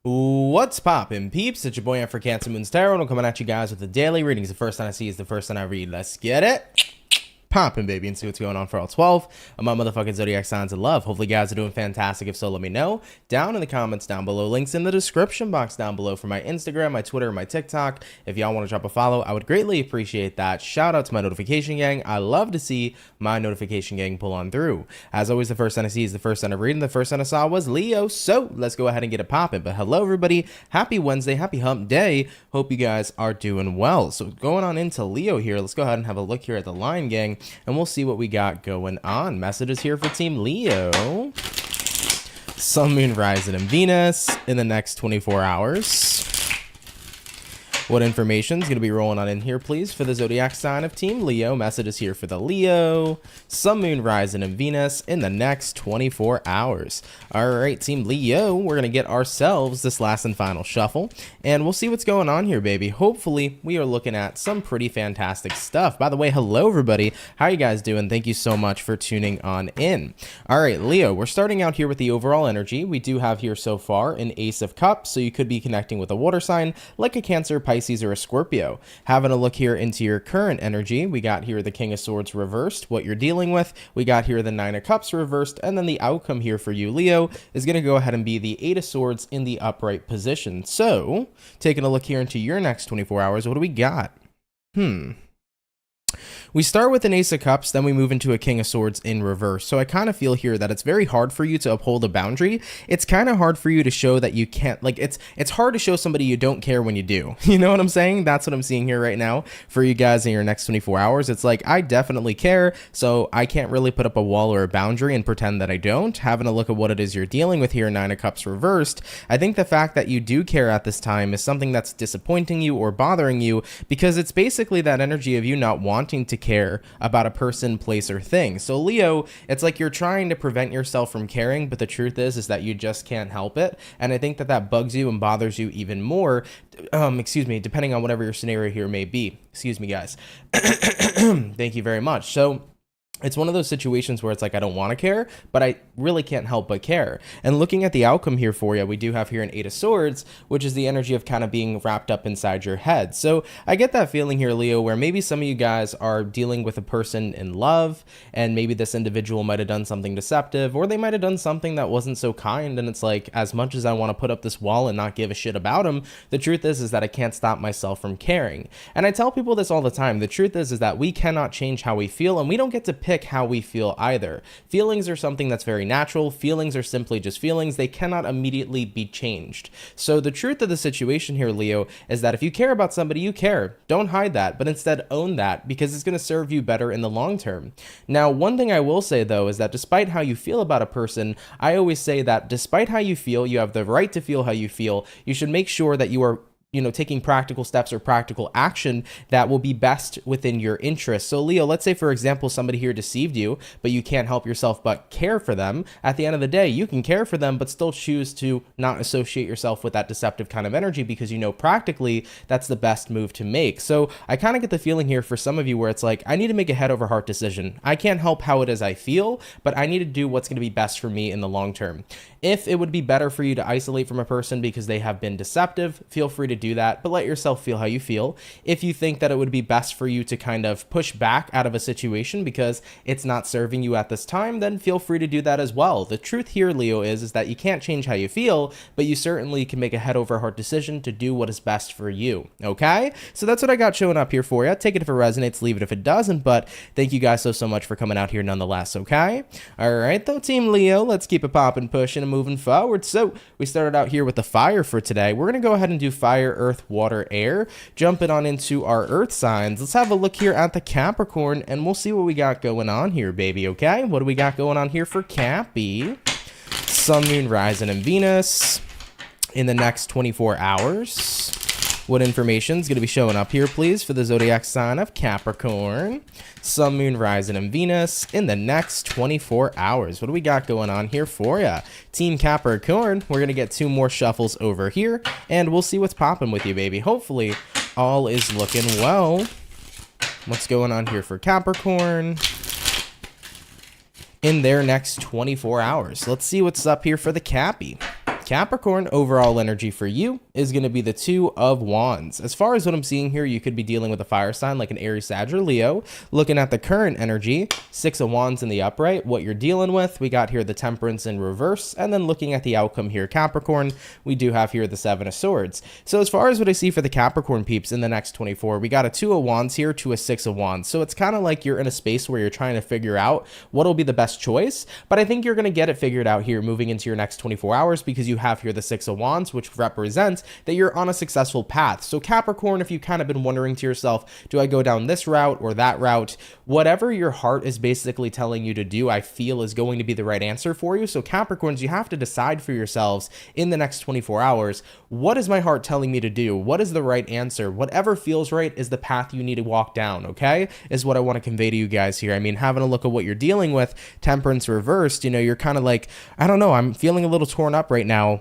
What's poppin', peeps? It's your boy for CancerMoonsTarot. I'm coming at you guys with the daily readings. The first time I see is the first time I read. Let's get it poppin', baby, and see what's going on for all 12 of my motherfucking zodiac signs of love. Hopefully you guys are doing fantastic. If so, let me know down in the comments down below. Links in the description box down below for my Instagram, my Twitter, my TikTok. If y'all want to drop a follow, I would greatly appreciate that. Shout out to my notification gang. I love to see my notification gang pull on through. As always, the first sign I see is the first sign I read, and the first sign I saw was Leo. So let's go ahead and get it poppin'. But hello, everybody. Happy Wednesday. Happy hump day. Hope you guys are doing well. So going on into Leo here, let's go ahead and have a look here at the line, gang, and we'll see what we got going on. Messages here for Team Leo. Sun, Moon, Rising, and Venus in the next 24 hours. What information is going to be rolling on in here, please, for the zodiac sign of Team Leo? Messages here for the Leo. Sun, Moon, Rising, and Venus in the next 24 hours. All right, Team Leo, we're going to get ourselves this last and final shuffle, and we'll see what's going on here, baby. Hopefully, we are looking at some pretty fantastic stuff. By the way, hello, everybody. How are you guys doing? Thank you so much for tuning on in. All right, Leo, we're starting out here with the overall energy. We do have here so far an Ace of Cups, so you could be connecting with a water sign like a Cancer, Pisces, or a Scorpio. Having a look here into your current energy, we got here the King of Swords reversed, what you're dealing with. We got here the Nine of Cups reversed, and then the outcome here for you, Leo, is going to go ahead and be the Eight of Swords in the upright position. So, taking a look here into your next 24 hours, what do we got? We start with an Ace of Cups, then we move into a King of Swords in reverse. So I kind of feel here that it's very hard for you to uphold a boundary. It's kind of hard for you to show that you can't, like, it's hard to show somebody you don't care when you do. You know what I'm saying? That's what I'm seeing here right now for you guys in your next 24 hours. It's like, I definitely care, so I can't really put up a wall or a boundary and pretend that I don't. Having a look at what it is you're dealing with here, Nine of Cups reversed, I think the fact that you do care at this time is something that's disappointing you or bothering you, because it's basically that energy of you not wanting to care about a person, place, or thing. So Leo, it's like you're trying to prevent yourself from caring, but the truth is that you just can't help it. And I think that that bugs you and bothers you even more, depending on whatever your scenario here may be. Excuse me, guys. Thank you very much. So it's one of those situations where it's like, I don't want to care, but I really can't help but care. And looking at the outcome here for you, we do have here an Eight of Swords, which is the energy of kind of being wrapped up inside your head. So I get that feeling here, Leo, where maybe some of you guys are dealing with a person in love, and maybe this individual might have done something deceptive, or they might have done something that wasn't so kind. And it's like, as much as I want to put up this wall and not give a shit about them, the truth is that I can't stop myself from caring. And I tell people this all the time. The truth is that we cannot change how we feel, and we don't get to pick how we feel either. Feelings are something that's very natural. Feelings are simply just feelings. They cannot immediately be changed. So the truth of the situation here, Leo, is that if you care about somebody, you care. Don't hide that, but instead own that, because it's going to serve you better in the long term. Now, one thing I will say, though, is that despite how you feel about a person, I always say that despite how you feel, you have the right to feel how you feel. You should make sure that you are taking practical steps or practical action that will be best within your interests. So Leo, let's say, for example, somebody here deceived you, but you can't help yourself but care for them. At the end of the day, you can care for them, but still choose to not associate yourself with that deceptive kind of energy, because you know practically that's the best move to make. So I kind of get the feeling here for some of you where it's like, I need to make a head over heart decision. I can't help how it is I feel, but I need to do what's going to be best for me in the long term. If it would be better for you to isolate from a person because they have been deceptive, feel free to do that, but let yourself feel how you feel. If you think that it would be best for you to kind of push back out of a situation because it's not serving you at this time, then feel free to do that as well. The truth here, Leo, is that you can't change how you feel, but you certainly can make a head over heart decision to do what is best for you. Okay? So that's what I got showing up here for you. Take it if it resonates, leave it if it doesn't, but thank you guys so much for coming out here nonetheless, okay? All right, though, Team Leo, let's keep it popping, pushing, and moving forward. So we started out here with the fire for today. We're going to go ahead and do fire, earth, water, air. Jumping on into our earth signs. Let's have a look here at the Capricorn, and we'll see what we got going on here, baby, okay? What do we got going on here for Cappy? Sun, Moon, Rising, and Venus in the next 24 hours. What information is going to be showing up here, please, for the zodiac sign of Capricorn? Sun, Moon, Rising, and Venus in the next 24 hours. What do we got going on here for ya? Team Capricorn, we're going to get 2 more shuffles over here, and we'll see what's popping with you, baby. Hopefully, all is looking well. What's going on here for Capricorn in their next 24 hours? Let's see what's up here for the Cappy. Capricorn, overall energy for you is going to be the Two of Wands. As far as what I'm seeing here, you could be dealing with a fire sign like an Aries, Sag, or Leo. Looking at the current energy, Six of Wands in the upright, what you're dealing with, we got here the Temperance in reverse, and then looking at the outcome here, Capricorn, we do have here the Seven of Swords. So as far as what I see for the Capricorn peeps in the next 24, we got a Two of Wands here to a Six of Wands. So it's kind of like you're in a space where you're trying to figure out what'll be the best choice, but I think you're going to get it figured out here moving into your next 24 hours because you have here the Six of Wands, which represents that you're on a successful path. So Capricorn, if you've kind of been wondering to yourself, do I go down this route or that route? Whatever your heart is basically telling you to do, I feel is going to be the right answer for you. So Capricorns, you have to decide for yourselves in the next 24 hours, what is my heart telling me to do? What is the right answer? Whatever feels right is the path you need to walk down, okay? Is what I want to convey to you guys here. I mean, having a look at what you're dealing with, Temperance reversed, you know, you're kind of like, I don't know, I'm feeling a little torn up right now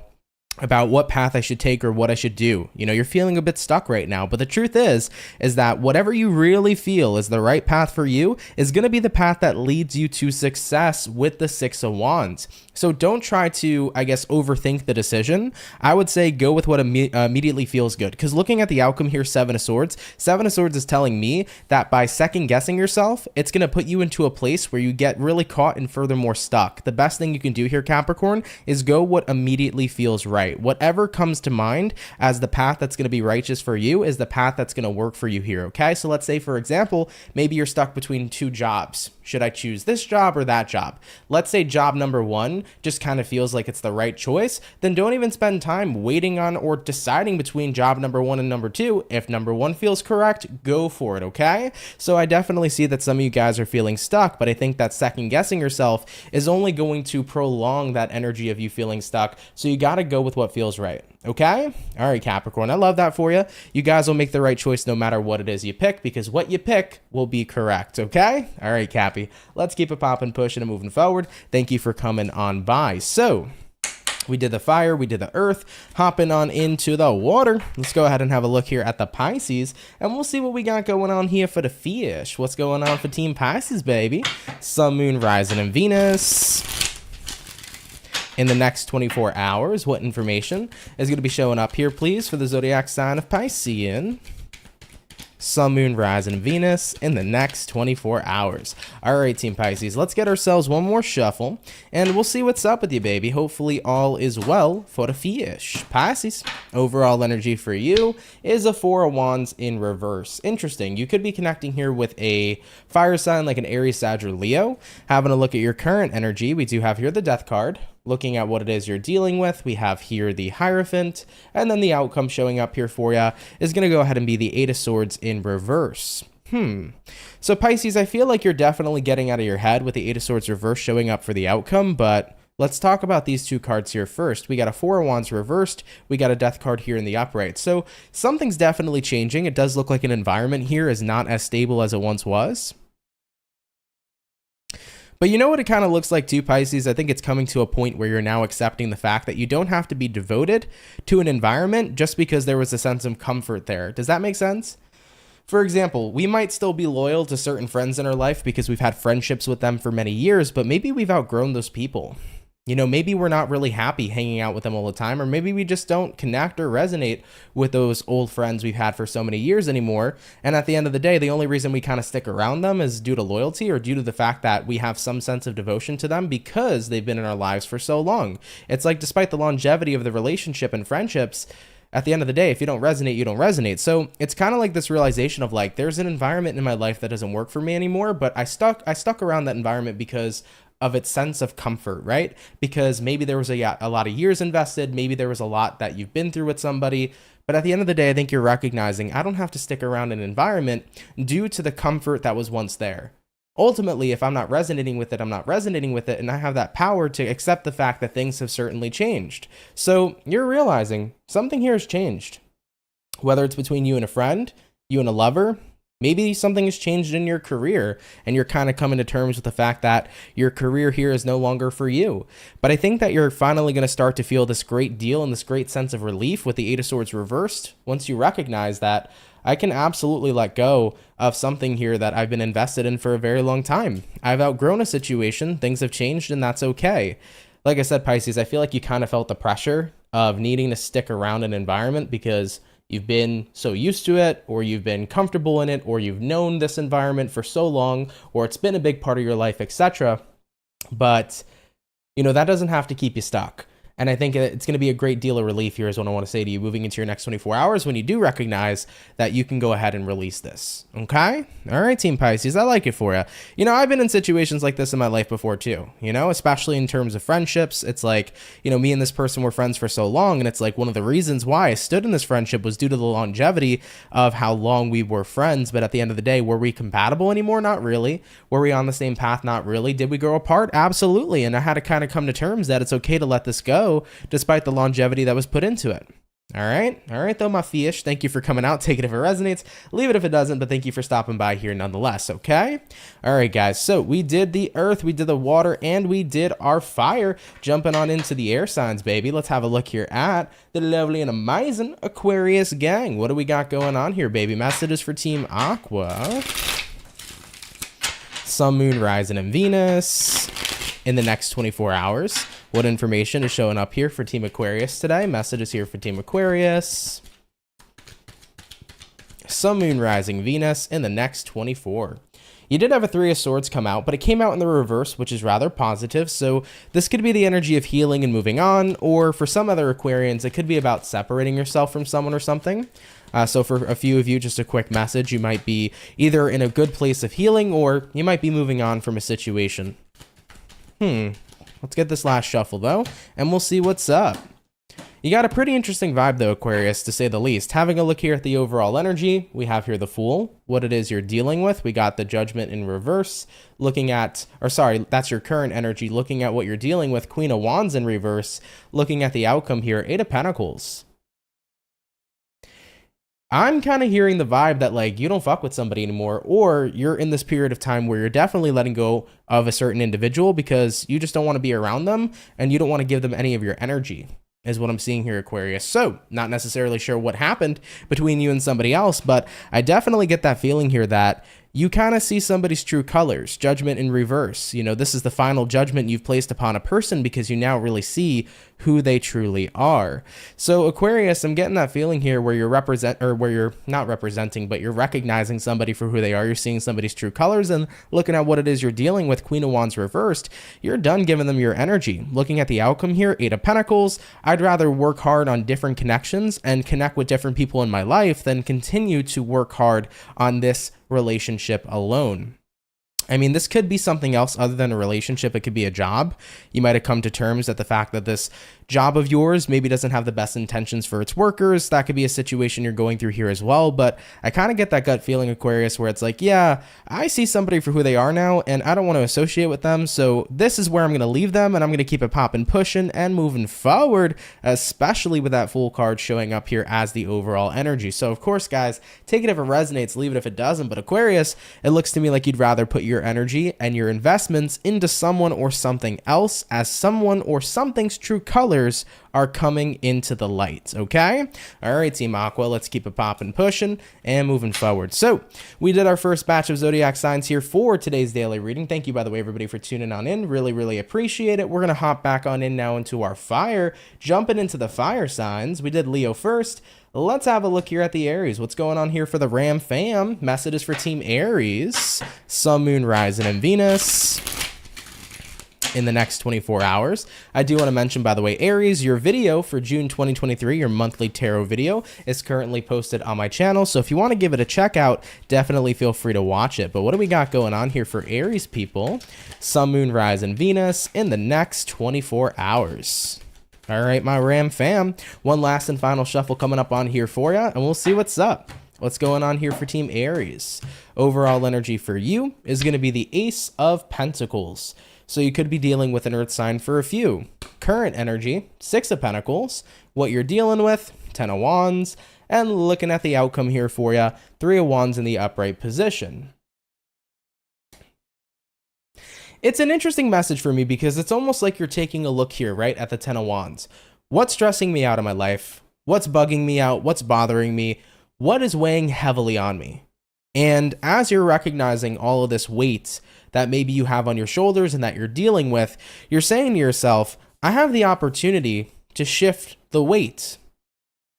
about what path I should take or what I should do. You know, you're feeling a bit stuck right now, but the truth is that whatever you really feel is the right path for you is going to be the path that leads you to success with the Six of Wands. So don't try to, I guess, overthink the decision. I would say go with what immediately feels good. Because looking at the outcome here, Seven of Swords is telling me that by second guessing yourself, it's going to put you into a place where you get really caught and furthermore stuck. The best thing you can do here, Capricorn, is go what immediately feels right. Whatever comes to mind as the path that's going to be righteous for you is the path that's going to work for you here, okay? So let's say, for example, maybe you're stuck between two jobs. Should I choose this job or that job? Let's say job number one just kind of feels like it's the right choice. Then don't even spend time waiting on or deciding between job number one and number two. If number one feels correct, go for it, okay? So I definitely see that some of you guys are feeling stuck, but I think that second guessing yourself is only going to prolong that energy of you feeling stuck. So you got to go with what feels right. Okay? All right, Capricorn, I love that for you. You guys will make the right choice no matter what it is you pick, because what you pick will be correct, okay? All right, Cappy, let's keep it popping, pushing, and moving forward. Thank you for coming on by. So we did the fire, we did the earth, hopping on into the water. Let's go ahead and have a look here at the Pisces, and we'll see what we got going on here for the fish. What's going on for Team Pisces, baby? Sun, Moon, Rising, and Venus. In the next 24 hours, what information is going to be showing up here, please, for the zodiac sign of Piscean? Sun, Moon, Rising, and Venus in the next 24 hours. All right, Team Pisces, let's get ourselves one more shuffle, and we'll see what's up with you, baby. Hopefully all is well for the fish. Pisces, overall energy for you is a Four of Wands in reverse. Interesting. You could be connecting here with a fire sign like an Aries, Sag, or Leo. Having a look at your current energy, we do have here the Death card. Looking at what it is you're dealing with, we have here the Hierophant, and then the outcome showing up here for you is going to go ahead and be the Eight of Swords in reverse. So Pisces, I feel like you're definitely getting out of your head with the Eight of Swords reverse showing up for the outcome, but let's talk about these two cards here first. We got a Four of Wands reversed. We got a Death card here in the upright. So something's definitely changing. It does look like an environment here is not as stable as it once was. But you know what it kind of looks like too, Pisces? I think it's coming to a point where you're now accepting the fact that you don't have to be devoted to an environment just because there was a sense of comfort there. Does that make sense? For example, we might still be loyal to certain friends in our life because we've had friendships with them for many years, but maybe we've outgrown those people. You know, maybe we're not really happy hanging out with them all the time, or maybe we just don't connect or resonate with those old friends we've had for so many years anymore. And at the end of the day, the only reason we kind of stick around them is due to loyalty or due to the fact that we have some sense of devotion to them because they've been in our lives for so long. It's like, despite the longevity of the relationship and friendships, at the end of the day, if you don't resonate, you don't resonate. So it's kind of like this realization of like, there's an environment in my life that doesn't work for me anymore, but I stuck around that environment because of its sense of comfort, right? Because maybe there was a lot of years invested, maybe there was a lot that you've been through with somebody, but at the end of the day, I think you're recognizing I don't have to stick around an environment due to the comfort that was once there. Ultimately, if I'm not resonating with it, I'm not resonating with it, and I have that power to accept the fact that things have certainly changed. So you're realizing something here has changed. Whether it's between you and a friend, you and a lover, maybe something has changed in your career and you're kind of coming to terms with the fact that your career here is no longer for you. But I think that you're finally going to start to feel this great deal and this great sense of relief with the Eight of Swords reversed once you recognize that I can absolutely let go of something here that I've been invested in for a very long time. I've outgrown a situation, things have changed, and that's okay. Like I said, Pisces, I feel like you kind of felt the pressure of needing to stick around an environment because you've been so used to it, or you've been comfortable in it, or you've known this environment for so long, or it's been a big part of your life, etc. But, that doesn't have to keep you stuck. And I think it's going to be a great deal of relief here is what I want to say to you moving into your next 24 hours when you do recognize that you can go ahead and release this. Okay? All right, Team Pisces, I like it for you. I've been in situations like this in my life before too, especially in terms of friendships. It's like, me and this person were friends for so long. And it's like one of the reasons why I stood in this friendship was due to the longevity of how long we were friends. But at the end of the day, were we compatible anymore? Not really. Were we on the same path? Not really. Did we grow apart? Absolutely. And I had to kind of come to terms that it's okay to let this go, despite the longevity that was put into it. All right, though, my fish. Thank you for coming out. Take it if it resonates. Leave it if it doesn't, but thank you for stopping by here nonetheless, okay? All right, guys, so we did the earth, we did the water, and we did our fire. Jumping on into the air signs, baby. Let's have a look here at the lovely and amazing Aquarius gang. What do we got going on here, baby? Messages for Team Aqua. Sun, Moon, Rising, and Venus in the next 24 hours. What information is showing up here for Team Aquarius today? Messages here for Team Aquarius. Sun, Moon, Rising, Venus in the next 24. You did have a Three of Swords come out, but it came out in the reverse, which is rather positive. So this could be the energy of healing and moving on, or for some other Aquarians, it could be about separating yourself from someone or something. So for a few of you, just a quick message, you might be either in a good place of healing, or you might be moving on from a situation. Let's get this last shuffle, though, and we'll see what's up. You got a pretty interesting vibe, though, Aquarius, to say the least. Having a look here at the overall energy, we have here the Fool, what it is you're dealing with. We got the Judgment in reverse, looking at, that's your current energy, looking at what you're dealing with. Queen of Wands in reverse, looking at the outcome here, Eight of Pentacles. I'm kind of hearing the vibe that, like, you don't fuck with somebody anymore, or you're in this period of time where you're definitely letting go of a certain individual because you just don't want to be around them and you don't want to give them any of your energy, is what I'm seeing here, Aquarius. So, not necessarily sure what happened between you and somebody else, but I definitely get that feeling here that you kind of see somebody's true colors. Judgment in reverse. This is the final judgment you've placed upon a person because you now really see who they truly are. So Aquarius, I'm getting that feeling here where you're not representing, but you're recognizing somebody for who they are. You're seeing somebody's true colors and looking at what it is you're dealing with. Queen of Wands reversed. You're done giving them your energy. Looking at the outcome here, Eight of Pentacles. I'd rather work hard on different connections and connect with different people in my life than continue to work hard on this relationship alone. I mean, this could be something else other than a relationship. It could be a job. You might have come to terms at the fact that this job of yours maybe doesn't have the best intentions for its workers. That could be a situation you're going through here as well. But I kind of get that gut feeling, Aquarius, where it's like, yeah, I see somebody for who they are now, and I don't want to associate with them. So this is where I'm going to leave them, and I'm going to keep it popping, pushing, and moving forward, especially with that Fool card showing up here as the overall energy. So, of course, guys, take it if it resonates, leave it if it doesn't. But Aquarius, it looks to me like you'd rather put your energy and your investments into someone or something else, as someone or something's true colors are coming into the light, okay? All right, Team Aqua, let's keep it popping, pushing, and moving forward. So we did our first batch of zodiac signs here for today's daily reading. Thank you, by the way, everybody, for tuning on in. Really, really appreciate it. We're going to hop back on in now into our fire. Jumping into the fire signs, we did Leo first. Let's have a look here at the Aries. What's going on here for the Ram fam? Messages for Team Aries. Sun, Moon, Rising, and Venus in the next 24 hours. I do want to mention, by the way, Aries, your video for June 2023, your monthly tarot video, is currently posted on my channel. So if you want to give it a check out, definitely feel free to watch it. But what do we got going on here for Aries people? Sun, Moon, Rising, Venus in the next 24 hours. All right, my Ram fam, one last and final shuffle coming up on here for you, and we'll see what's up. What's going on here for Team Aries? Overall energy for you is going to be the Ace of Pentacles. So you could be dealing with an earth sign for a few. Current energy, Six of Pentacles. What you're dealing with, Ten of Wands. And looking at the outcome here for you, Three of Wands in the upright position. It's an interesting message for me because it's almost like you're taking a look here, right, at the Ten of Wands. What's stressing me out in my life? What's bugging me out? What's bothering me? What is weighing heavily on me? And as you're recognizing all of this weight that maybe you have on your shoulders and that you're dealing with, you're saying to yourself, I have the opportunity to shift the weight?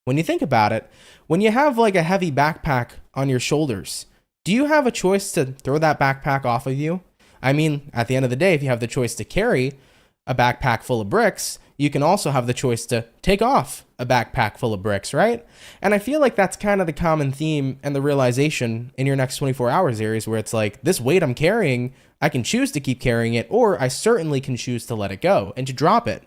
When you think about it, when you have like a heavy backpack on your shoulders, do you have a choice to throw that backpack off of you? I mean, at the end of the day, if you have the choice to carry a backpack full of bricks, you can also have the choice to take off a backpack full of bricks, right? And I feel like that's kind of the common theme and the realization in your next 24 hours, Aries, where it's like, this weight I'm carrying, I can choose to keep carrying it, or I certainly can choose to let it go and to drop it.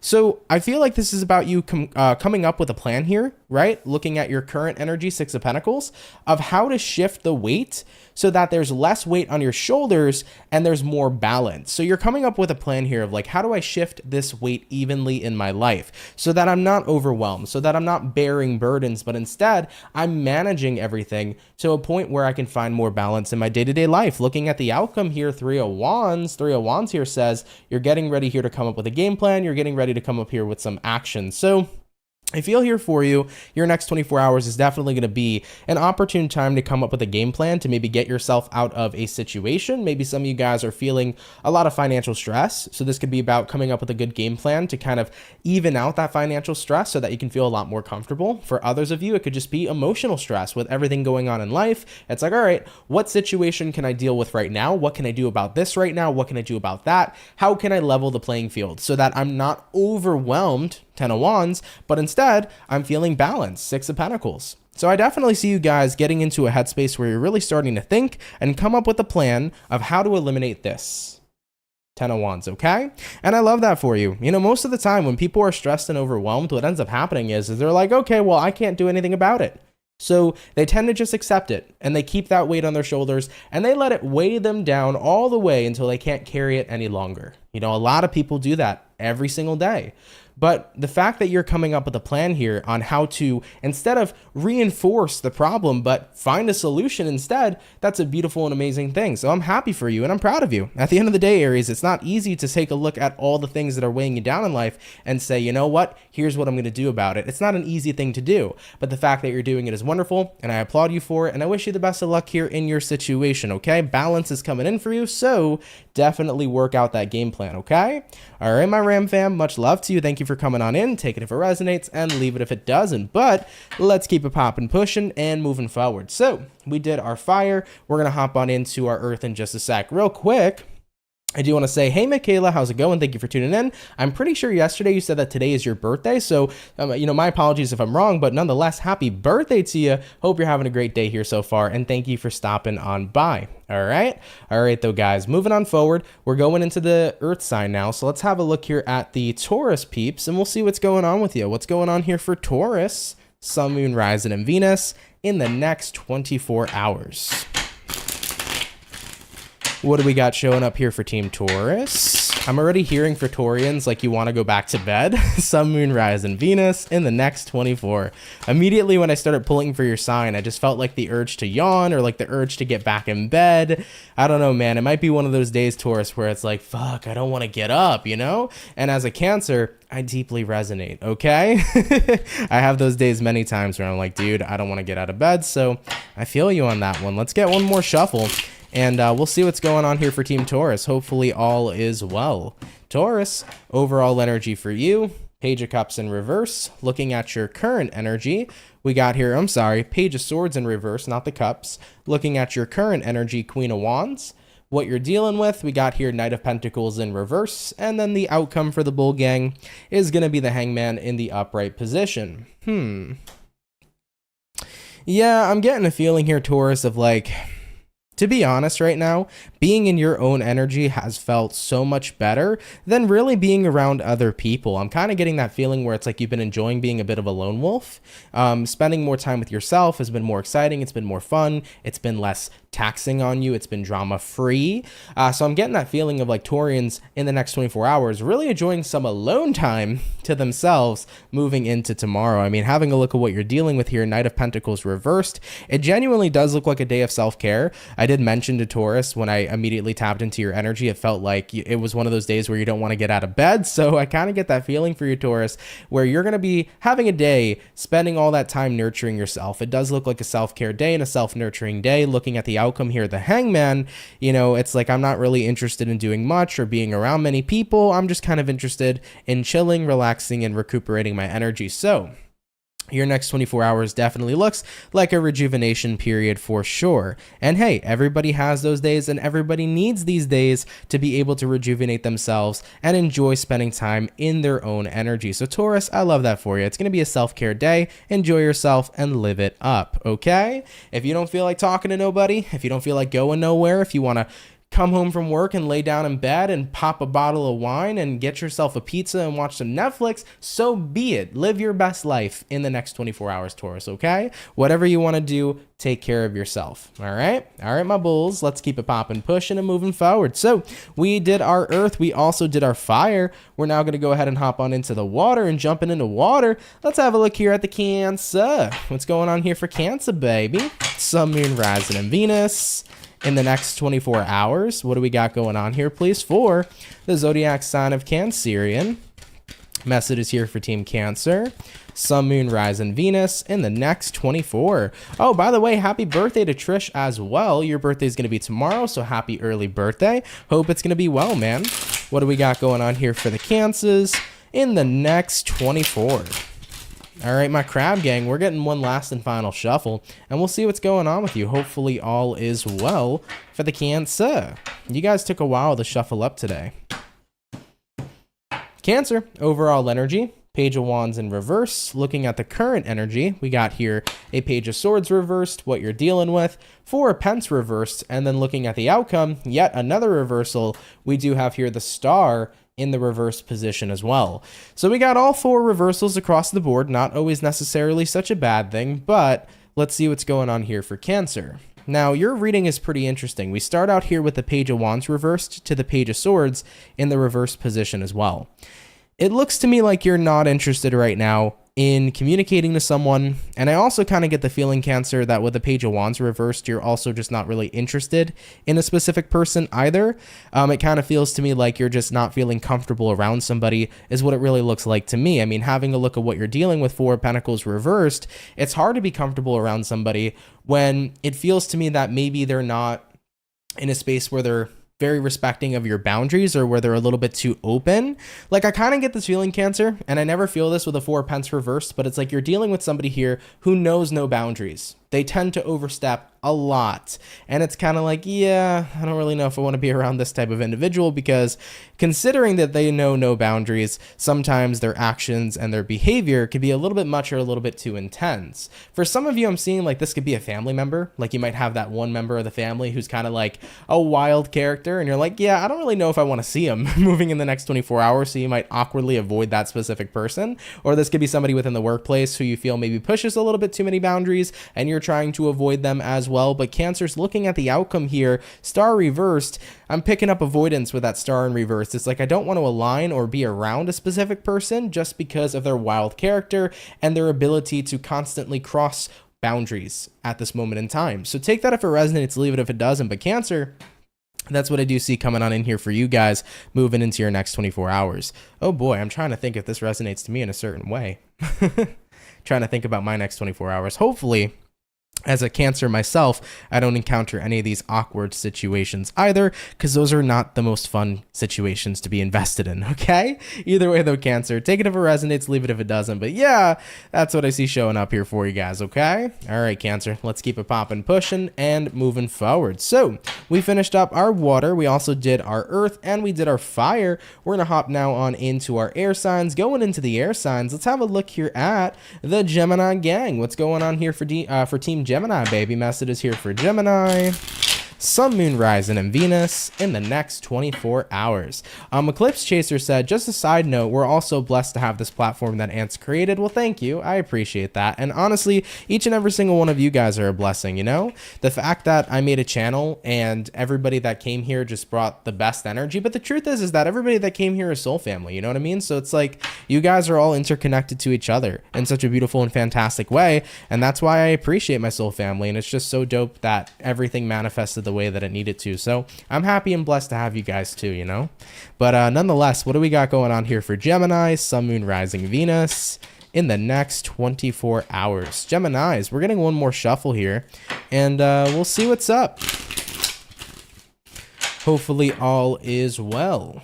So I feel like this is about you coming up with a plan here, right? Looking at your current energy, Six of Pentacles, of how to shift the weight so that there's less weight on your shoulders and there's more balance. So you're coming up with a plan here of like, how do I shift this weight evenly in my life so that I'm not overwhelmed, so that I'm not bearing burdens, but instead I'm managing everything to a point where I can find more balance in my day-to-day life. Looking at the outcome here, Three of Wands here says you're getting ready here to come up with a game plan. You're getting ready to come up here with some action. So I feel here for you, your next 24 hours is definitely going to be an opportune time to come up with a game plan to maybe get yourself out of a situation. Maybe some of you guys are feeling a lot of financial stress. So this could be about coming up with a good game plan to kind of even out that financial stress so that you can feel a lot more comfortable. For others of you, it could just be emotional stress with everything going on in life. It's like, all right, what situation can I deal with right now? What can I do about this right now? What can I do about that? How can I level the playing field so that I'm not overwhelmed, Ten of Wands, but instead I'm feeling balanced, Six of Pentacles. So I definitely see you guys getting into a headspace where you're really starting to think and come up with a plan of how to eliminate this. Ten of Wands, okay? And I love that for you. You know, most of the time when people are stressed and overwhelmed, what ends up happening is they're like, okay, well, I can't do anything about it. So they tend to just accept it and they keep that weight on their shoulders and they let it weigh them down all the way until they can't carry it any longer. You know, a lot of people do that every single day. But the fact that you're coming up with a plan here on how to, instead of reinforce the problem, but find a solution instead, that's a beautiful and amazing thing. So I'm happy for you and I'm proud of you. At the end of the day, Aries, it's not easy to take a look at all the things that are weighing you down in life and say, you know what, here's what I'm going to do about it. It's not an easy thing to do, but the fact that you're doing it is wonderful and I applaud you for it. And I wish you the best of luck here in your situation, okay? Balance is coming in for you, so definitely work out that game plan, okay? All right, my Ram fam, much love to you. Thank you for coming on in. Take it if it resonates and leave it if it doesn't. But let's keep it popping, pushing, and moving forward. So we did our fire. We're going to hop on into our earth in just a sec. Real quick, I do want to say, hey, Michaela, how's it going? Thank you for tuning in. I'm pretty sure yesterday you said that today is your birthday. So, you know, my apologies if I'm wrong, but nonetheless, happy birthday to you. Hope you're having a great day here so far. And thank you for stopping on by. All right. All right, though, guys, moving on forward. We're going into the earth sign now. So let's have a look here at the Taurus peeps and we'll see what's going on with you. What's going on here for Taurus, Sun, Moon, Rising, and Venus in the next 24 hours. What do we got showing up here for Team Taurus? I'm already hearing for Taurians like you want to go back to bed. Sun, Moon, Rising, Venus in the next 24. Immediately when I started pulling for your sign, I just felt like the urge to yawn or like the urge to get back in bed. I don't know, man. It might be one of those days, Taurus, where it's like, fuck, I don't want to get up, you know? And as a Cancer, I deeply resonate, okay? I have those days many times where I'm like, dude, I don't want to get out of bed. So I feel you on that one. Let's get one more shuffle. And we'll see what's going on here for Team Taurus. Hopefully all is well. Taurus, overall energy for you. Page of Cups in reverse. Looking at your current energy, we got here, Page of Swords in reverse, not the Cups. Looking at your current energy, Queen of Wands. What you're dealing with, we got here Knight of Pentacles in reverse. And then the outcome for the Bull Gang is going to be the Hangman in the upright position. Yeah, I'm getting a feeling here, Taurus, of like, to be honest right now, being in your own energy has felt so much better than really being around other people. I'm kind of getting that feeling where it's like you've been enjoying being a bit of a lone wolf. Spending more time with yourself has been more exciting. It's been more fun. It's been less taxing on you. It's been drama free. So I'm getting that feeling of like Taurians in the next 24 hours really enjoying some alone time to themselves moving into tomorrow. I mean, having a look at what you're dealing with here, Knight of Pentacles reversed, it genuinely does look like a day of self-care. I I did mention to Taurus when I immediately tapped into your energy, it felt like it was one of those days where you don't want to get out of bed. So I kind of get that feeling for you, Taurus, where you're going to be having a day spending all that time nurturing yourself. It does look like a self-care day and a self-nurturing day. Looking at the outcome here, the Hangman, you know, it's like I'm not really interested in doing much or being around many people. I'm just kind of interested in chilling, relaxing, and recuperating my energy. So your next 24 hours definitely looks like a rejuvenation period for sure. And hey, everybody has those days and everybody needs these days to be able to rejuvenate themselves and enjoy spending time in their own energy. So Taurus, I love that for you. It's going to be a self-care day. Enjoy yourself and live it up, okay? If you don't feel like talking to nobody, if you don't feel like going nowhere, if you want to come home from work and lay down in bed and pop a bottle of wine and get yourself a pizza and watch some Netflix, so be it. Live your best life in the next 24 hours, Taurus, okay? Whatever you want to do, take care of yourself, all right? All right, my bulls, let's keep it popping, pushing, and moving forward. So we did our earth. We also did our fire. We're now going to go ahead and hop on into the water, and jumping into water, let's have a look here at the Cancer. What's going on here for Cancer, baby? Sun, Moon, Rising, and Venus. In the next 24 hours, what do we got going on here, please, for the zodiac sign of Cancerian? Message is here for Team Cancer. Sun, Moon, Rising, Venus in the next 24. Oh, by the way, happy birthday to Trish as well. Your birthday is going to be tomorrow, so happy early birthday. Hope it's going to be well, man. What do we got going on here for the Cancers in the next 24? All right, my crab gang, we're getting one last and final shuffle, and we'll see what's going on with you. Hopefully all is well for the Cancer. You guys took a while to shuffle up today. Cancer, overall energy, Page of Wands in reverse. Looking at the current energy, we got here a Page of Swords reversed, what you're dealing with, 4 of Pence reversed, and then looking at the outcome, yet another reversal, we do have here the Star in the reverse position as well. So we got all 4 reversals across the board, not always necessarily such a bad thing, but let's see what's going on here for Cancer. Now, your reading is pretty interesting. We start out here with the Page of Wands reversed to the Page of Swords in the reverse position as well. It looks to me like you're not interested right now in communicating to someone, and I also kind of get the feeling, Cancer, that with the Page of Wands reversed, you're also just not really interested in a specific person either. It kind of feels to me like you're just not feeling comfortable around somebody is what it really looks like to me. I mean, having a look at what you're dealing with, 4 of Pentacles reversed, it's hard to be comfortable around somebody when it feels to me that maybe they're not in a space where they're very respecting of your boundaries or where they're a little bit too open. Like, I kind of get this feeling, Cancer, and I never feel this with a 4 of Pence reversed, but it's like you're dealing with somebody here who knows no boundaries. They tend to overstep a lot. And it's kind of like, yeah, I don't really know if I want to be around this type of individual, because considering that they know no boundaries, sometimes their actions and their behavior could be a little bit much or a little bit too intense. For some of you, I'm seeing like this could be a family member. Like, you might have that one member of the family who's kind of like a wild character, and you're like, yeah, I don't really know if I want to see him moving in the next 24 hours, so you might awkwardly avoid that specific person. Or this could be somebody within the workplace who you feel maybe pushes a little bit too many boundaries, and you're trying to avoid them as well. But Cancer's looking at the outcome here, Star reversed. I'm picking up avoidance with that Star in reverse. It's like I don't want to align or be around a specific person just because of their wild character and their ability to constantly cross boundaries at this moment in time. So take that if it resonates, leave it if it doesn't. But Cancer, that's what I do see coming on in here for you guys moving into your next 24 hours. Oh boy, I'm trying to think if this resonates to me in a certain way. Trying to think about my next 24 hours. Hopefully, as a Cancer myself, I don't encounter any of these awkward situations either, because those are not the most fun situations to be invested in, okay? Either way though, Cancer, take it if it resonates, leave it if it doesn't. But yeah, that's what I see showing up here for you guys, okay? All right, Cancer, let's keep it popping, pushing, and moving forward. So we finished up our water, we also did our earth, and we did our fire. We're gonna hop now on into our air signs. Going into the air signs, let's have a look here at the Gemini gang. What's going on here for Team Gemini, baby? Messages here for Gemini. Sun, Moon, Rising, and Venus in the next 24 hours. Eclipse Chaser said, just a side note, we're also blessed to have this platform that Ant's created. Well, thank you. I appreciate that. And honestly, each and every single one of you guys are a blessing, you know? The fact that I made a channel and everybody that came here just brought the best energy. But the truth is that everybody that came here is soul family, you know what I mean? So it's like you guys are all interconnected to each other in such a beautiful and fantastic way. And that's why I appreciate my soul family. And it's just so dope that everything manifested the way that it needed to. So I'm happy and blessed to have you guys too, you know. But nonetheless, what do we got going on here for Gemini, Sun, Moon, Rising, Venus in the next 24 hours? Geminis, we're getting one more shuffle here, and we'll see what's up. Hopefully all is well.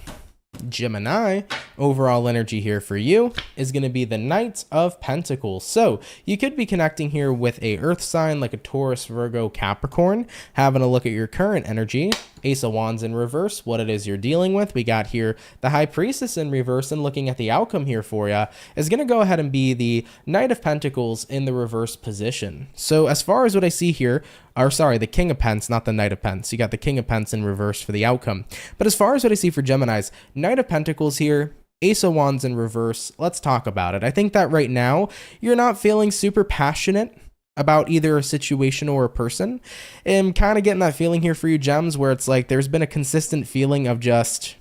Gemini, overall energy here for you is going to be the Knight of Pentacles. So you could be connecting here with a earth sign like a Taurus, Virgo, Capricorn, having a look at your current energy. Ace of Wands in reverse, what it is you're dealing with. We got here the High Priestess in reverse, and looking at the outcome here for you is going to go ahead and be the Knight of Pentacles in the reverse position. So as far as what I see here, or sorry, the King of Pence, not the Knight of Pence. You got the King of Pence in reverse for the outcome. But as far as what I see for Geminis, Knight of Pentacles here, Ace of Wands in reverse. Let's talk about it. I think that right now you're not feeling super passionate about either a situation or a person. I'm kind of getting that feeling here for you, Gems, where it's like there's been a consistent feeling of just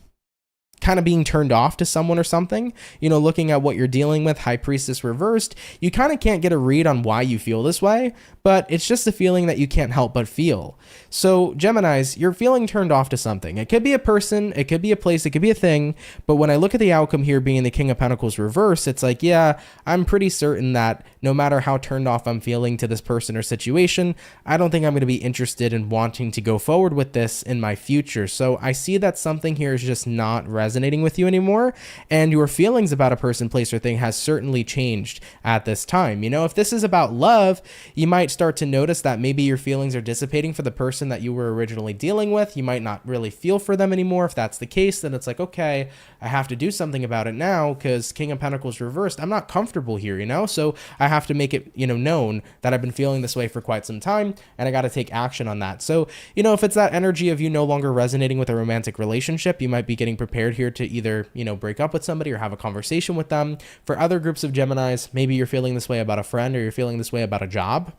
kind of being turned off to someone or something. You know, looking at what you're dealing with, High Priestess reversed, you kind of can't get a read on why you feel this way, but it's just a feeling that you can't help but feel. So Geminis, you're feeling turned off to something. It could be a person, it could be a place, it could be a thing, but when I look at the outcome here being the King of Pentacles reverse, it's like, yeah, I'm pretty certain that no matter how turned off I'm feeling to this person or situation, I don't think I'm going to be interested in wanting to go forward with this in my future. So I see that something here is just not resonating with you anymore, and your feelings about a person, place, or thing has certainly changed at this time. You know, if this is about love, you might start to notice that maybe your feelings are dissipating for the person that you were originally dealing with. You might not really feel for them anymore. If that's the case, then it's like, okay, I have to do something about it now because King of Pentacles reversed. I'm not comfortable here, you know, so I have to make it, you know, known that I've been feeling this way for quite some time, and I got to take action on that. So, you know, if it's that energy of you no longer resonating with a romantic relationship, you might be getting prepared here to either, you know, break up with somebody or have a conversation with them. For other groups of Geminis, maybe you're feeling this way about a friend, or you're feeling this way about a job.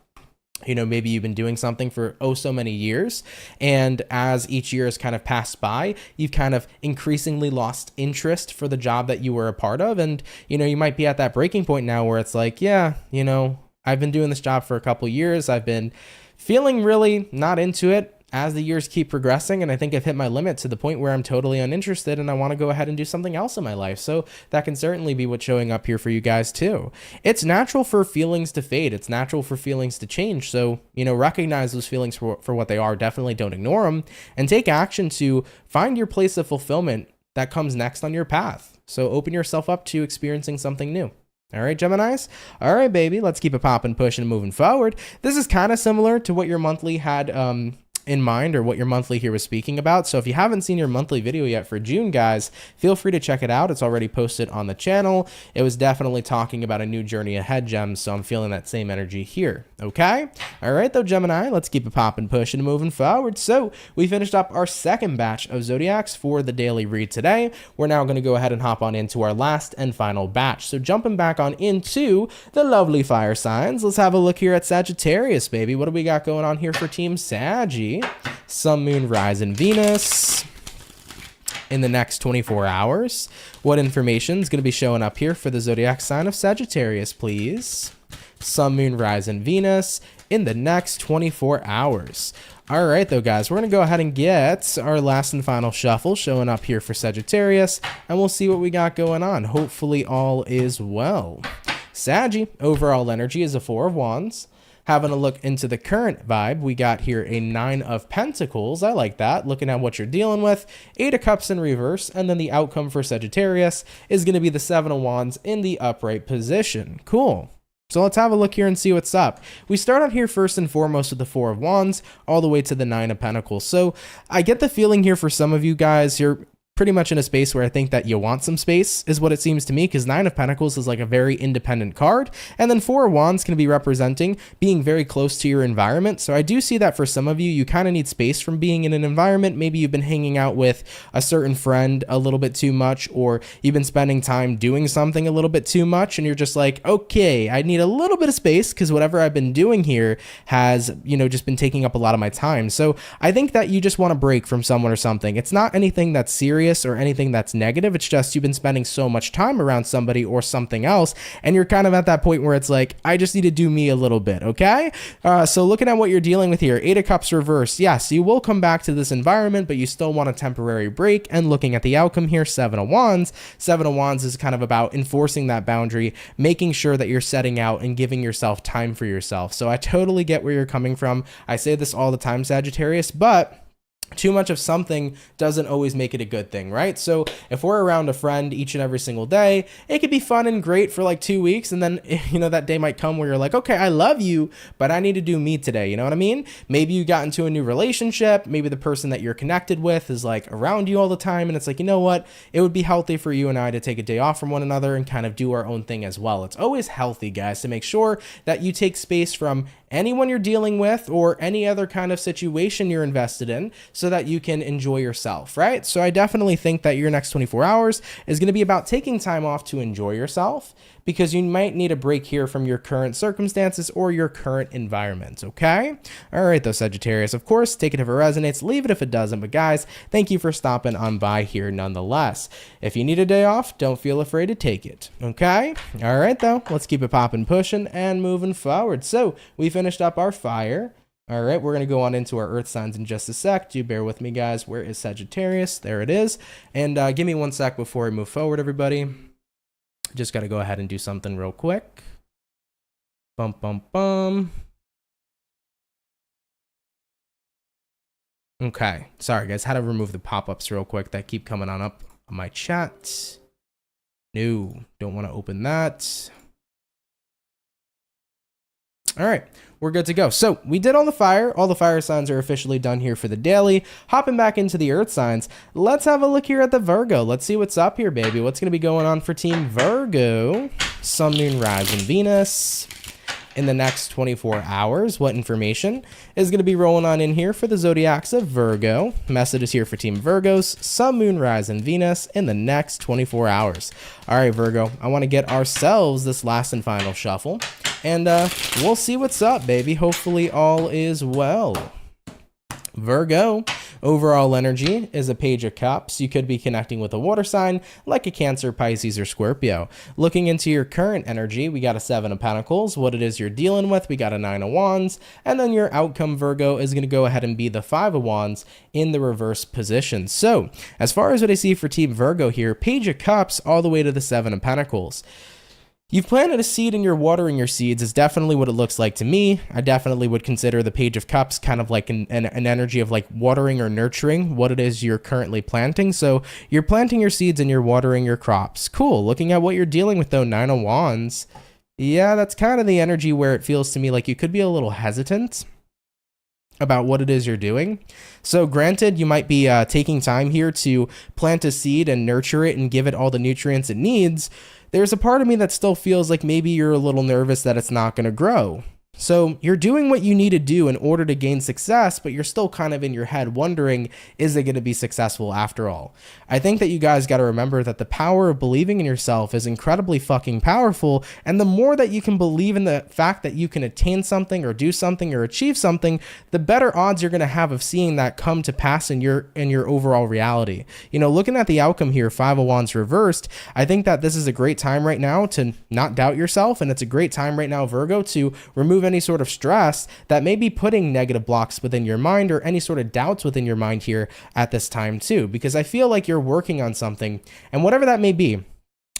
You know, maybe you've been doing something for so many years, and as each year has kind of passed by, you've kind of increasingly lost interest for the job that you were a part of. And, you know, you might be at that breaking point now where it's like, yeah, you know, I've been doing this job for a couple years. I've been feeling really not into it as the years keep progressing, and I think I've hit my limit to the point where I'm totally uninterested and I want to go ahead and do something else in my life. So that can certainly be what's showing up here for you guys too. It's natural for feelings to fade. It's natural for feelings to change. So, you know, recognize those feelings for what they are. Definitely don't ignore them, and take action to find your place of fulfillment that comes next on your path. So open yourself up to experiencing something new. All right, Geminis? All right, baby, let's keep it popping, pushing, and moving forward. This is kind of similar to what your monthly had in mind, or what your monthly here was speaking about. So if you haven't seen your monthly video yet for June, guys, feel free to check it out. It's already posted on the channel. It was definitely talking about a new journey ahead, Gems, so I'm feeling that same energy here. Okay? All right, though, Gemini, let's keep it popping, pushing, and moving forward. So we finished up our second batch of zodiacs for the daily read today. We're now going to go ahead and hop on into our last and final batch. So jumping back on into the lovely fire signs, let's have a look here at Sagittarius, baby. What do we got going on here for Team Saggy? Sun, Moon, Rising, Venus in the next 24 hours. What information is going to be showing up here for the zodiac sign of Sagittarius, please? Sun, Moon, Rising, Venus in the next 24 hours. All right, though, guys, we're going to go ahead and get our last and final shuffle showing up here for Sagittarius, and we'll see what we got going on. Hopefully all is well. Saggy, overall energy is a Four of Wands. Having a look into the current vibe, we got here a Nine of Pentacles. I like that. Looking at what you're dealing with, Eight of Cups in reverse, and then the outcome for Sagittarius is going to be the Seven of Wands in the upright position. Cool. So let's have a look here and see what's up. We start out here first and foremost with the Four of Wands all the way to the Nine of Pentacles. So I get the feeling here for some of you guys, you're pretty much in a space where I think that you want some space, is what it seems to me, because Nine of Pentacles is like a very independent card, and then Four of Wands can be representing being very close to your environment. So I do see that for some of you, you kind of need space from being in an environment. Maybe you've been hanging out with a certain friend a little bit too much, or you've been spending time doing something a little bit too much, and you're just like, okay, I need a little bit of space because whatever I've been doing here has, you know, just been taking up a lot of my time. So I think that you just want to break from someone or something. It's not anything that's serious. serious or anything that's negative. It's just you've been spending so much time around somebody or something else, and you're kind of at that point where it's like, I just need to do me a little bit, okay? So looking at what you're dealing with here, Eight of Cups reversed. Yes, you will come back to this environment, but you still want a temporary break. And looking at the outcome here, Seven of Wands. Seven of Wands is kind of about enforcing that boundary, making sure that you're setting out and giving yourself time for yourself. So I totally get where you're coming from. I say this all the time, Sagittarius, but too much of something doesn't always make it a good thing, right? So if we're around a friend each and every single day, it could be fun and great for like 2 weeks. And then, you know, that day might come where you're like, okay, I love you, but I need to do me today. You know what I mean? Maybe you got into a new relationship. Maybe the person that you're connected with is like around you all the time. And it's like, you know what? It would be healthy for you and I to take a day off from one another and kind of do our own thing as well. It's always healthy, guys, to make sure that you take space from anyone you're dealing with or any other kind of situation you're invested in so that you can enjoy yourself, right? So I definitely think that your next 24 hours is going to be about taking time off to enjoy yourself, because you might need a break here from your current circumstances or your current environment, okay? All right, though, Sagittarius, of course, take it if it resonates, leave it if it doesn't. But guys, thank you for stopping on by here nonetheless. If you need a day off, don't feel afraid to take it, okay? All right, though, let's keep it popping, pushing, and moving forward. So we finished up our fire. All right, we're going to go on into our earth signs in just a sec. Do bear with me, guys. Where is Sagittarius? There it is. And give me 1 sec before we move forward, everybody. Just got to go ahead and do something real quick. Bum, bum, bum. Okay. Sorry, guys. Had to remove the pop-ups real quick that keep coming on up on my chat. No, don't want to open that. All right, we're good to go. So we did all the fire signs are officially done here for the daily. Hopping back into the earth signs, let's have a look here at the Virgo. Let's see what's up here, baby. What's going to be going on for Team Virgo? Sun, Moon, Rise, and Venus. In the next 24 hours, what information is going to be rolling on in here for the zodiacs of Virgo? Message is here for Team Virgos, Sun, Moon, Rise, and Venus in the next 24 hours. All right, Virgo, I want to get ourselves this last and final shuffle, and we'll see what's up, baby. Hopefully all is well. Virgo, overall energy is a Page of Cups. You could be connecting with a water sign like a Cancer, Pisces, or Scorpio. Looking into your current energy, we got a Seven of Pentacles. What it is you're dealing with, we got a Nine of Wands. And then your outcome, Virgo, is going to go ahead and be the Five of Wands in the reverse position. So as far as what I see for Team Virgo here, Page of Cups all the way to the Seven of Pentacles. You've planted a seed and you're watering your seeds is definitely what it looks like to me. I definitely would consider the Page of Cups kind of like an energy of like watering or nurturing what it is you're currently planting. So you're planting your seeds and you're watering your crops. Cool. Looking at what you're dealing with though, Nine of Wands. Yeah, that's kind of the energy where it feels to me like you could be a little hesitant about what it is you're doing. So granted, you might be taking time here to plant a seed and nurture it and give it all the nutrients it needs. There's a part of me that still feels like maybe you're a little nervous that it's not going to grow. So you're doing what you need to do in order to gain success, but you're still kind of in your head wondering, is it going to be successful after all? I think that you guys got to remember that the power of believing in yourself is incredibly fucking powerful. And the more that you can believe in the fact that you can attain something or do something or achieve something, the better odds you're going to have of seeing that come to pass in your overall reality. You know, looking at the outcome here, Five of Wands reversed, I think that this is a great time right now to not doubt yourself. And it's a great time right now, Virgo, to remove any sort of stress that may be putting negative blocks within your mind or any sort of doubts within your mind here at this time too, because I feel like you're working on something, and whatever that may be.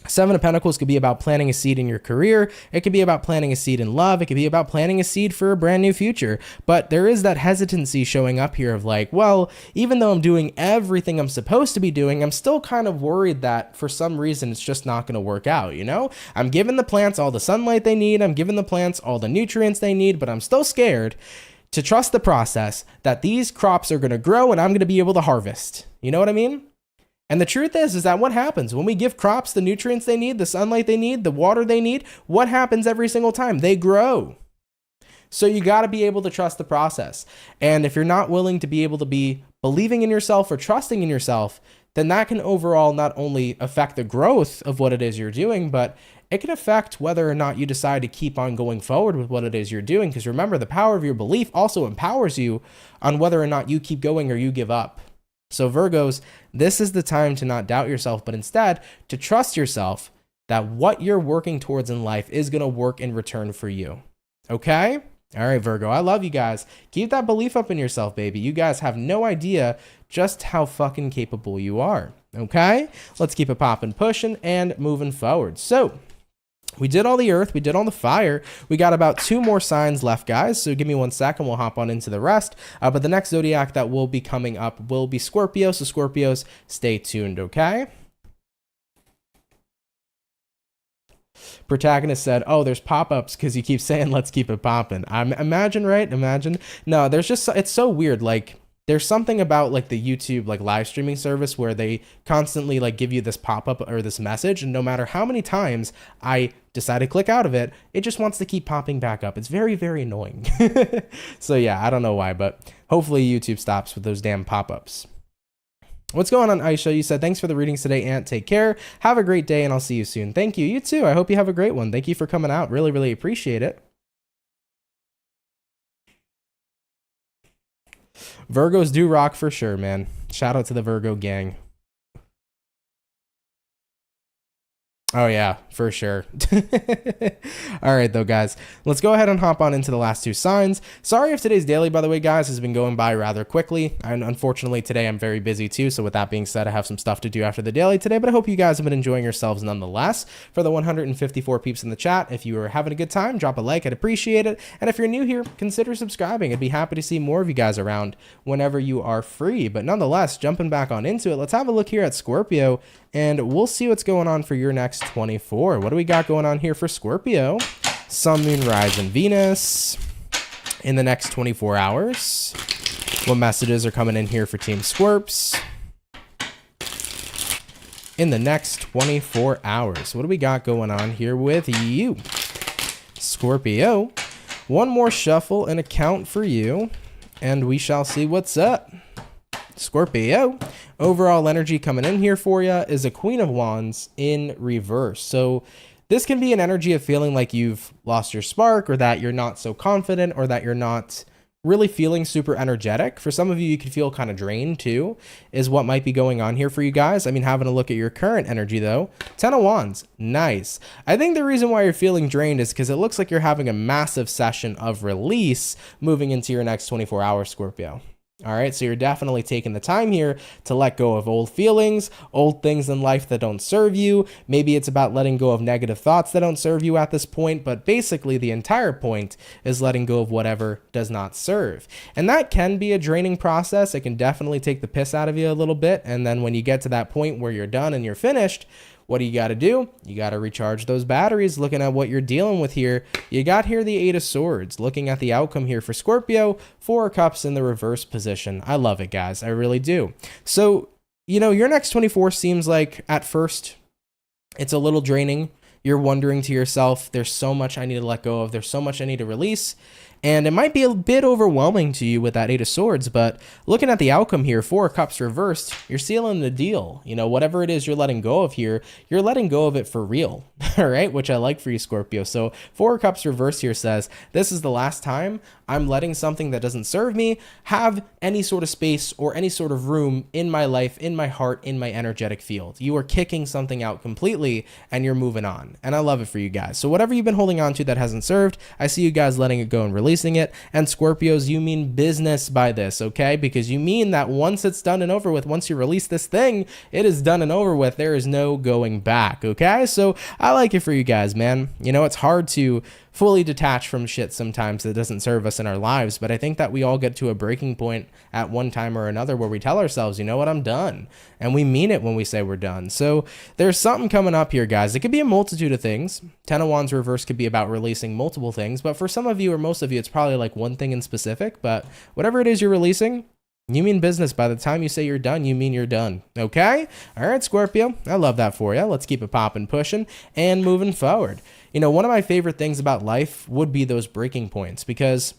Seven of Pentacles could be about planting a seed in your career. It could be about planting a seed in love. It could be about planting a seed for a brand new future. But there is that hesitancy showing up here of like, well, even though I'm doing everything I'm supposed to be doing, I'm still kind of worried that for some reason it's just not going to work out, you know? I'm giving the plants all the sunlight they need. I'm giving the plants all the nutrients they need, but I'm still scared to trust the process that these crops are going to grow and I'm going to be able to harvest. You know what I mean? And the truth is that what happens when we give crops the nutrients they need, the sunlight they need, the water they need, what happens every single time? They grow. So you got to be able to trust the process. And if you're not willing to be able to be believing in yourself or trusting in yourself, then that can overall not only affect the growth of what it is you're doing, but it can affect whether or not you decide to keep on going forward with what it is you're doing. Because remember, the power of your belief also empowers you on whether or not you keep going or you give up. So Virgos, this is the time to not doubt yourself, but instead to trust yourself that what you're working towards in life is going to work in return for you. Okay? All right, Virgo, I love you guys. Keep that belief up in yourself, baby. You guys have no idea just how fucking capable you are. Okay? Let's keep it popping, pushing, and moving forward. So, we did all the earth, we did all the fire. We got about 2 more signs left, guys. So give me 1 second, we'll hop on into the rest. But the next zodiac that will be coming up will be Scorpio. So Scorpios, stay tuned, okay? Protagonist said, oh, there's pop-ups because you keep saying let's keep it popping. Imagine, right? Imagine. No, there's just, it's so weird. Like, there's something about like the YouTube like live streaming service where they constantly like give you this pop-up or this message, and no matter how many times I decide to click out of it, it just wants to keep popping back up. It's very, very annoying. So yeah, I don't know why, but hopefully YouTube stops with those damn pop-ups. What's going on, Aisha? You said, thanks for the readings today, Aunt. Take care. Have a great day, and I'll see you soon. Thank you. You too. I hope you have a great one. Thank you for coming out. Really, really appreciate it. Virgos do rock for sure, man. Shout out to the Virgo gang. Oh yeah, for sure. All right though, guys, let's go ahead and hop on into the last 2 signs. Sorry if today's daily, by the way, guys, has been going by rather quickly, and unfortunately today I'm very busy too. So with that being said, I have some stuff to do after the daily today, but I hope you guys have been enjoying yourselves nonetheless. For the 154 peeps in the chat, if you are having a good time, drop a like, I'd appreciate it. And if you're new here, consider subscribing. I'd be happy to see more of you guys around whenever you are free. But nonetheless, jumping back on into it, let's have a look here at Scorpio, and we'll see what's going on for your next 24. What do we got going on here for Scorpio? Sun, Moon, Rise, and Venus in the next 24 hours. What messages are coming in here for Team Scorps in the next 24 hours? What do we got going on here with you, Scorpio? One more shuffle and account for you, and we shall see what's up. Scorpio, overall energy coming in here for you is a Queen of Wands in reverse. So this can be an energy of feeling like you've lost your spark, or that you're not so confident, or that you're not really feeling super energetic. For some of you, you could feel kind of drained too, is what might be going on here for you guys. I mean, having a look at your current energy though, 10 of Wands, nice. I think the reason why you're feeling drained is because it looks like you're having a massive session of release moving into your next 24 hours, Scorpio. All right, so you're definitely taking the time here to let go of old feelings, old things in life that don't serve you. Maybe it's about letting go of negative thoughts that don't serve you at this point, but basically the entire point is letting go of whatever does not serve. And that can be a draining process. It can definitely take the piss out of you a little bit. And then when you get to that point where you're done and you're finished, what do you got to do? You got to recharge those batteries. Looking at what you're dealing with here, you got here the 8 of Swords. Looking at the outcome here for Scorpio, 4 of Cups in the reverse position. I love it, guys. I really do. So, you know, your next 24 seems like at first it's a little draining. You're wondering to yourself, there's so much I need to let go of. There's so much I need to release. And it might be a bit overwhelming to you with that 8 of Swords, but looking at the outcome here, 4 of Cups reversed, you're sealing the deal. You know, whatever it is you're letting go of here, you're letting go of it for real, all right? Which I like for you, Scorpio. So 4 of Cups reversed here says, this is the last time I'm letting something that doesn't serve me have any sort of space or any sort of room in my life, in my heart, in my energetic field. You are kicking something out completely and you're moving on. And I love it for you guys. So whatever you've been holding on to that hasn't served, I see you guys letting it go and releasing it. And Scorpios, you mean business by this, okay? Because you mean that once it's done and over with, once you release this thing, it is done and over with. There is no going back, okay? So I like it for you guys, man. You know, it's hard to fully detach from shit sometimes that doesn't serve us in our lives, but I think that we all get to a breaking point at one time or another where we tell ourselves, you know what, I'm done. And we mean it when we say we're done. So there's something coming up here, guys. It could be a multitude of things. 10 of Wands reverse could be about releasing multiple things, but for some of you or most of you, it's probably like one thing in specific. But whatever it is you're releasing, you mean business. By the time you say you're done, you mean you're done. Okay? All right, Scorpio. I love that for you. Let's keep it popping, pushing, and moving forward. You know, one of my favorite things about life would be those breaking points, because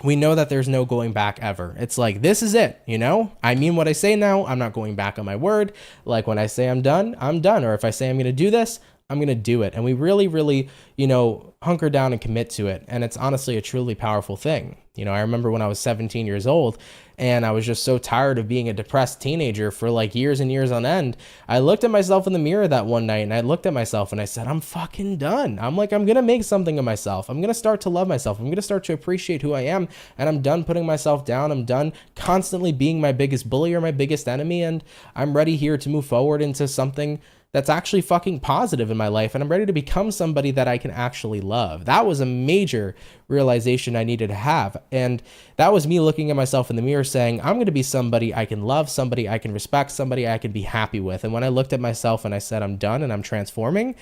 we know that there's no going back ever. It's like, this is it, you know? I mean what I say now. I'm not going back on my word. Like when I say I'm done, I'm done. Or if I say I'm going to do this, I'm going to do it. And we really, really, you know, hunker down and commit to it. And it's honestly a truly powerful thing. You know, I remember when I was 17 years old and I was just so tired of being a depressed teenager for like years and years on end. I looked at myself in the mirror that one night and I looked at myself and I said, I'm fucking done. I'm like, I'm going to make something of myself. I'm going to start to love myself. I'm going to start to appreciate who I am. And I'm done putting myself down. I'm done constantly being my biggest bully or my biggest enemy. And I'm ready here to move forward into something that's actually fucking positive in my life. And I'm ready to become somebody that I can actually love. That was a major realization I needed to have. And that was me looking at myself in the mirror saying, I'm going to be somebody I can love, somebody I can respect, somebody I can be happy with. And when I looked at myself and I said, I'm done and I'm transforming,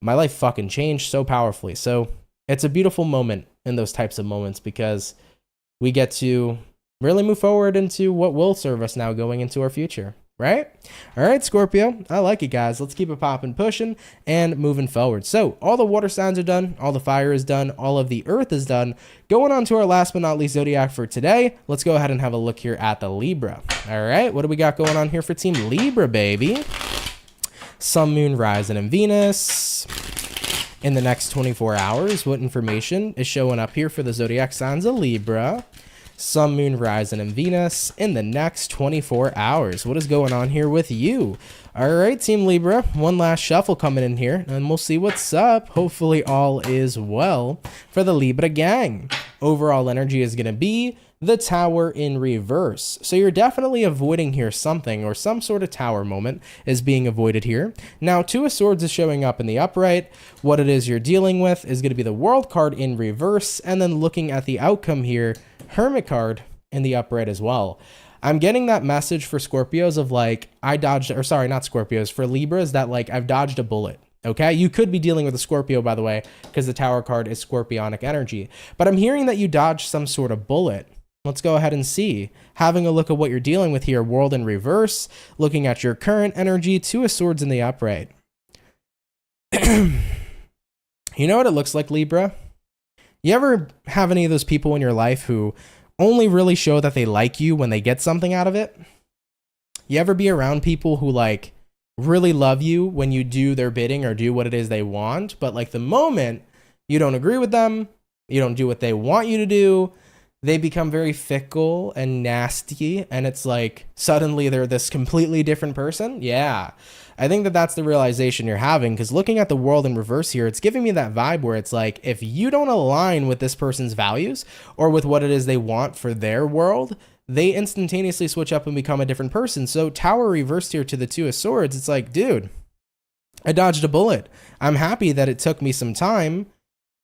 my life fucking changed so powerfully. So it's a beautiful moment in those types of moments because we get to really move forward into what will serve us now going into our future. Right? All right, Scorpio. I like it, guys. Let's keep it popping, pushing, and moving forward. So all the water signs are done. All the fire is done. All of the earth is done. Going on to our last but not least zodiac for today. Let's go ahead and have a look here at the Libra. All right, what do we got going on here for Team Libra, baby? Sun, Moon, Rising, and Venus. In the next 24 hours, what information is showing up here for the zodiac signs of Libra? Sun, Moon, Rising, and Venus in the next 24 hours. What is going on here with you? All right, Team Libra, one last shuffle coming in here, and we'll see what's up. Hopefully all is well for the Libra gang. Overall energy is going to be the Tower in reverse. So you're definitely avoiding here something, or some sort of Tower moment is being avoided here. Now, Two of Swords is showing up in the upright. What it is you're dealing with is going to be the World card in reverse, and then looking at the outcome here, Hermit card in the upright as well. I'm getting that message for Scorpios of like, I dodged, or sorry, not Scorpios, for Libras that like, I've dodged a bullet. Okay, you could be dealing with a Scorpio, by the way, because the Tower card is Scorpionic energy. But I'm hearing that you dodged some sort of bullet. Let's go ahead and see. Having a look at what you're dealing with here, World in reverse, looking at your current energy, Two of Swords in the upright. You know what it looks like, Libra? You ever have any of those people in your life who only really show that they like you when they get something out of it? You ever be around people who like really love you when you do their bidding or do what it is they want, but like the moment you don't agree with them, you don't do what they want you to do, they become very fickle and nasty, and it's like suddenly they're this completely different person? Yeah. I think that that's the realization you're having, because looking at the World in reverse here, it's giving me that vibe where it's like, if you don't align with this person's values or with what it is they want for their world, they instantaneously switch up and become a different person. So Tower reversed here to the Two of Swords. It's like, dude, I dodged a bullet. I'm happy that it took me some time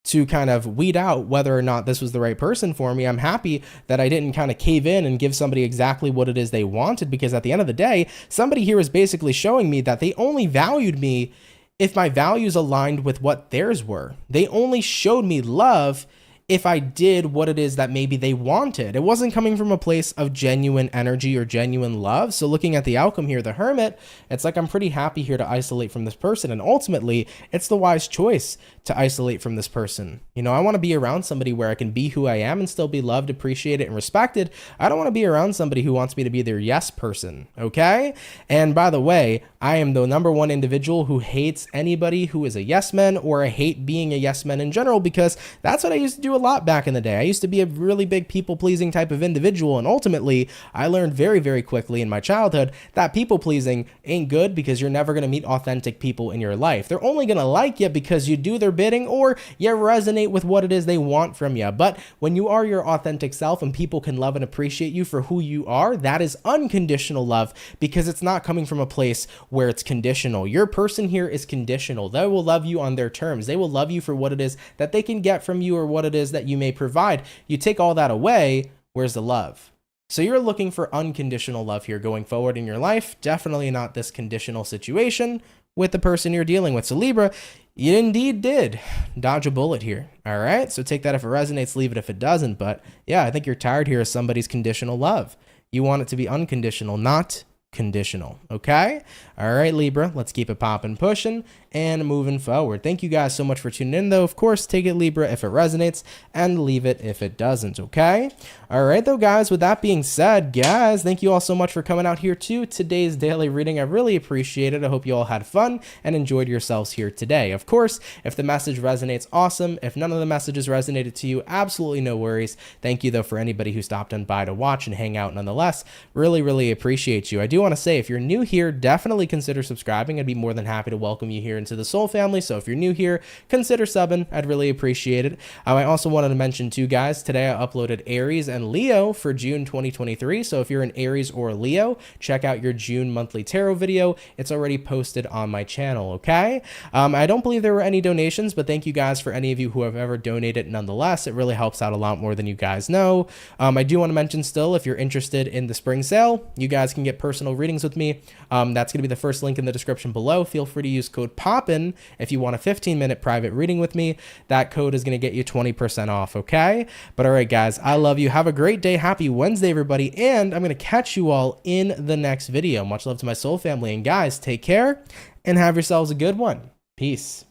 to kind of weed out whether or not this was the right person for me. I'm happy that I didn't kind of cave in and give somebody exactly what it is they wanted, because at the end of the day, somebody here is basically showing me that they only valued me if my values aligned with what theirs were. They only showed me love if I did what it is that maybe they wanted. It wasn't coming from a place of genuine energy or genuine love. So looking at the outcome here, the Hermit, it's like I'm pretty happy here to isolate from this person. And ultimately, it's the wise choice to isolate from this person. You know, I want to be around somebody where I can be who I am and still be loved, appreciated, and respected. I don't want to be around somebody who wants me to be their yes person, okay? And by the way, I am the number one individual who hates anybody who is a yes man, or I hate being a yes man in general, because that's what I used to do a lot back in the day. I used to be a really big people-pleasing type of individual, and ultimately, I learned very, very quickly in my childhood that people-pleasing ain't good, because you're never going to meet authentic people in your life. They're only going to like you because you do their bidding or you resonate with what it is they want from you. But when you are your authentic self and people can love and appreciate you for who you are, that is unconditional love, because it's not coming from a place where it's conditional. Your person here is conditional. They will love you on their terms. They will love you for what it is that they can get from you or what it is that you may provide. You take all that away, where's the love? So you're looking for unconditional love here going forward in your life. Definitely not this conditional situation with the person you're dealing with. So Libra, you indeed did dodge a bullet here. All right. So take that if it resonates, leave it if it doesn't. But yeah, I think you're tired here of somebody's conditional love. You want it to be unconditional, not conditional. Okay. All right, Libra, let's keep it popping, pushing, and moving forward. Thank you guys so much for tuning in, though. Of course, take it, Libra, if it resonates, and leave it if it doesn't. Okay. All right, though, guys, with that being said, guys, thank you all so much for coming out here to today's daily reading. I really appreciate it. I hope you all had fun and enjoyed yourselves here today. Of course, if the message resonates, awesome. If none of the messages resonated to you, absolutely no worries. Thank you, though, for anybody who stopped on by to watch and hang out nonetheless. Really, really appreciate you. I do want to say, if you're new here, definitely consider subscribing. I'd be more than happy to welcome you here into the Soul family. So if you're new here, consider subbing. I'd really appreciate it. I also wanted to mention too, guys, today I uploaded Aries and Leo for June 2023. So if you're an Aries or Leo, check out your June monthly tarot video. It's already posted on my channel. Okay. I don't believe there were any donations, but thank you guys for any of you who have ever donated nonetheless. It really helps out a lot more than you guys know. I do want to mention still, if you're interested in the spring sale, you guys can get personal readings with me. That's going to be the first link in the description below. Feel free to use code POPPIN if you want a 15-minute private reading with me. That code is going to get you 20% off, okay? But all right, guys, I love you. Have a great day. Happy Wednesday, everybody, and I'm going to catch you all in the next video. Much love to my soul family, and guys, take care and have yourselves a good one. Peace.